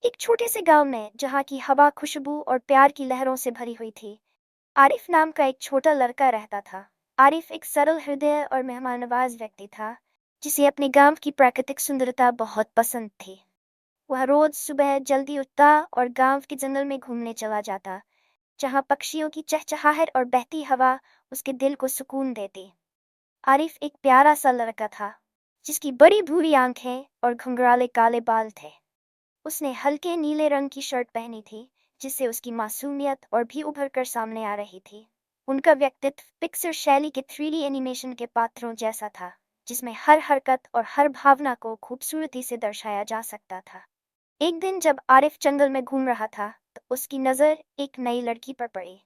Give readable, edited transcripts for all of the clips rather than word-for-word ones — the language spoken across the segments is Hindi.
एक छोटे से गांव में जहाँ की हवा खुशबू और प्यार की लहरों से भरी हुई थी, आरिफ नाम का एक छोटा लड़का रहता था। आरिफ एक सरल हृदय और मेहमान नवाज व्यक्ति था, जिसे अपने गांव की प्राकृतिक सुंदरता बहुत पसंद थी। वह रोज सुबह जल्दी उठता और गांव के जंगल में घूमने चला जाता, जहाँ पक्षियों की चहचहाहट और बहती हवा उसके दिल को सुकून देती। आरिफ एक प्यारा सा लड़का था, जिसकी बड़ी भूरी आंखें और घुंघराले काले बाल थे। उसने हल्के नीले रंग की शर्ट पहनी थी, जिससे उसकी मासूमियत और भी उभर कर सामने आ रही थी। उनका व्यक्तित्व पिक्सर शैली के 3D एनिमेशन के पात्रों जैसा था, जिसमें हर हरकत और हर भावना को खूबसूरती से दर्शाया जा सकता था। एक दिन जब आरिफ जंगल में घूम रहा था, तो उसकी नज़र एक नई लड़की पर पड़ी।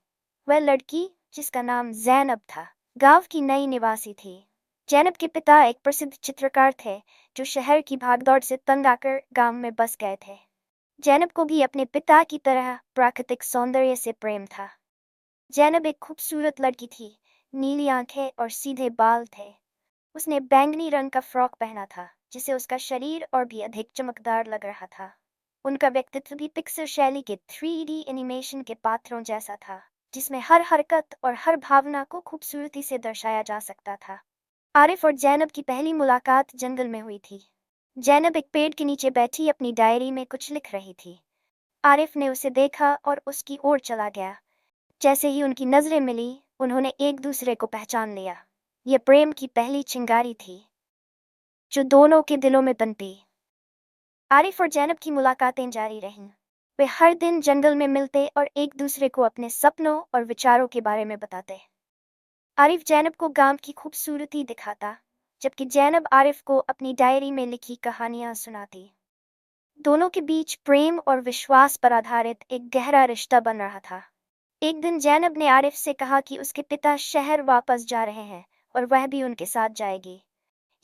वह लड़की, जिसका नाम जैनब था, गांव की नई निवासी थी। जैनब के पिता एक प्रसिद्ध चित्रकार थे, जो शहर की भागदौड़ से तंग आकर गांव में बस गए थे। जैनब को भी अपने पिता की तरह प्राकृतिक सौंदर्य से प्रेम था। जैनब एक खूबसूरत लड़की थी, नीली आंखें और सीधे बाल थे। उसने बैंगनी रंग का फ्रॉक पहना था, जिससे उसका शरीर और भी अधिक चमकदार लग रहा था। उनका व्यक्तित्व भी पिक्सर शैली के 3D एनिमेशन के पात्रों जैसा था, जिसमें हर हरकत और हर भावना को खूबसूरती से दर्शाया जा सकता था। आरिफ और जैनब की पहली मुलाकात जंगल में हुई थी। जैनब एक पेड़ के नीचे बैठी अपनी डायरी में कुछ लिख रही थी। आरिफ ने उसे देखा और उसकी ओर चला गया। जैसे ही उनकी नजरें मिली, उन्होंने एक दूसरे को पहचान लिया। यह प्रेम की पहली चिंगारी थी, जो दोनों के दिलों में पनपी। आरिफ और जैनब की मुलाकातें जारी रहीं। वे हर दिन जंगल में मिलते और एक दूसरे को अपने सपनों और विचारों के बारे में बताते। आरिफ जैनब को गांव की खूबसूरती दिखाता, जबकि जैनब आरिफ को अपनी डायरी में लिखी कहानियां सुनाती। दोनों के बीच प्रेम और विश्वास पर आधारित एक गहरा रिश्ता बन रहा था। एक दिन जैनब ने आरिफ से कहा कि उसके पिता शहर वापस जा रहे हैं और वह भी उनके साथ जाएगी।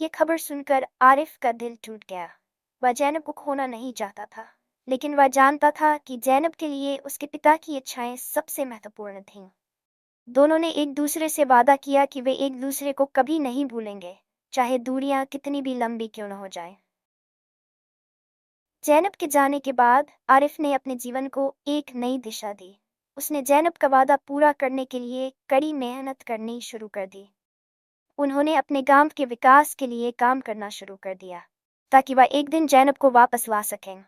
ये खबर सुनकर आरिफ का दिल टूट गया। वह जैनब को खोना नहीं चाहता था, लेकिन वह जानता था कि जैनब के लिए उसके पिता की इच्छाएं सबसे महत्वपूर्ण थीं। दोनों ने एक दूसरे से वादा किया कि वे एक दूसरे को कभी नहीं भूलेंगे, चाहे दूरियां कितनी भी लंबी क्यों न हो जाएं। जैनब के जाने के बाद आरिफ ने अपने जीवन को एक नई दिशा दी। उसने जैनब का वादा पूरा करने के लिए कड़ी मेहनत करनी शुरू कर दी। उन्होंने अपने गांव के विकास के लिए काम करना शुरू कर दिया, ताकि वह एक दिन जैनब को वापस ला सकें।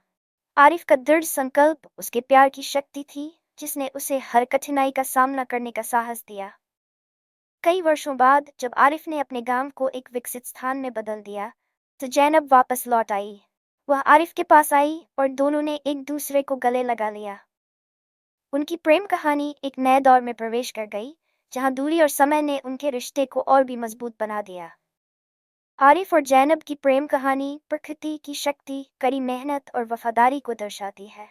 आरिफ का दृढ़ संकल्प उसके प्यार की शक्ति थी, जिसने उसे हर कठिनाई का सामना करने का साहस दिया। कई वर्षों बाद जब आरिफ ने अपने गांव को एक विकसित स्थान में बदल दिया, तो जैनब वापस लौट आई। वह आरिफ के पास आई और दोनों ने एक दूसरे को गले लगा लिया। उनकी प्रेम कहानी एक नए दौर में प्रवेश कर गई, जहां दूरी और समय ने उनके रिश्ते को और भी मजबूत बना दिया। आरिफ और जैनब की प्रेम कहानी प्रकृति की शक्ति, कड़ी मेहनत और वफादारी को दर्शाती है।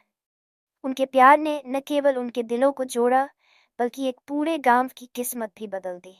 उनके प्यार ने न केवल उनके दिलों को जोड़ा, बल्कि एक पूरे गांव की किस्मत भी बदल दी।